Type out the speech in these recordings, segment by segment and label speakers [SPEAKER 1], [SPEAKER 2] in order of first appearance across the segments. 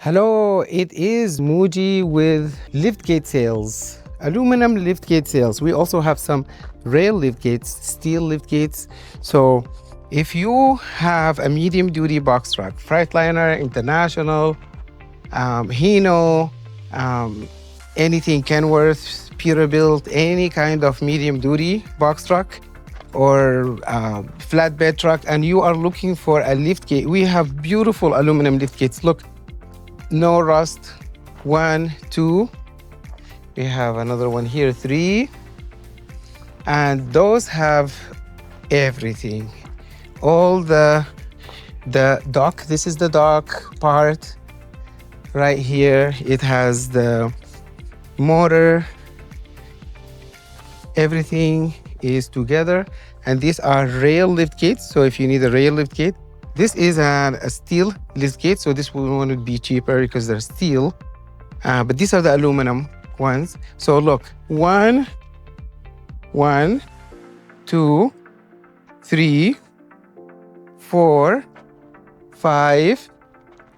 [SPEAKER 1] Hello, it is Mooji with Liftgate Sales, aluminum liftgate sales. We also have some rail liftgates, steel liftgates. So if you have a medium duty box truck, Freightliner, International, Hino, anything Kenworth, Peterbilt, any kind of medium duty box truck or flatbed truck, and you are looking for a liftgate, we have beautiful aluminum liftgates. Look, no rust. 1, 2. We have another one here, 3. And those have everything. All the dock. This is the dock part right here. It has the motor. Everything is together. And these are rail lift gates. So if you need a rail lift gate, this is a steel liftgate, so this one would be cheaper because they're steel. But these are the aluminum ones. So look, 1, 2, 3, 4, 5,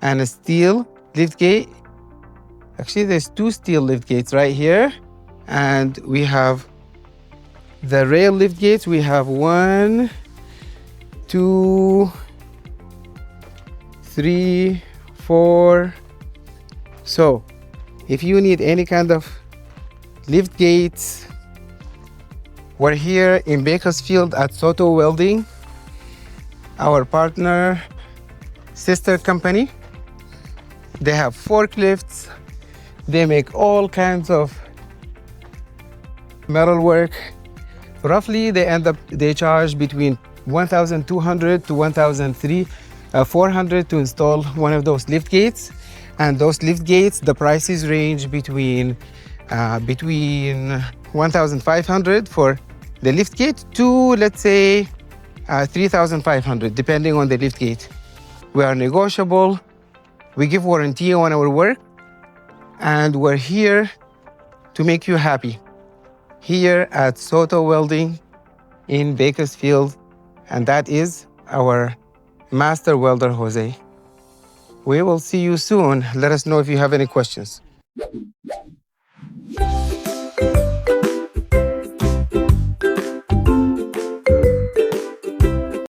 [SPEAKER 1] and a steel liftgate. Actually, there's 2 steel liftgates right here, and we have the rail liftgates. We have 1, 2, 3, 4. So if you need any kind of lift gates, we're here in Bakersfield at Soto Welding, our partner, sister company. They have forklifts. They make all kinds of metal work. Roughly, they charge between $1,200 to $1,400 to install one of those lift gates. And those lift gates, the prices range between $1,500 for the lift gate to, let's say, $3,500, depending on the lift gate. We are negotiable. We give warranty on our work, and we're here to make you happy. Here at Soto Welding in Bakersfield, and that is our master welder, Jose. We will see you soon. Let us know if you have any questions.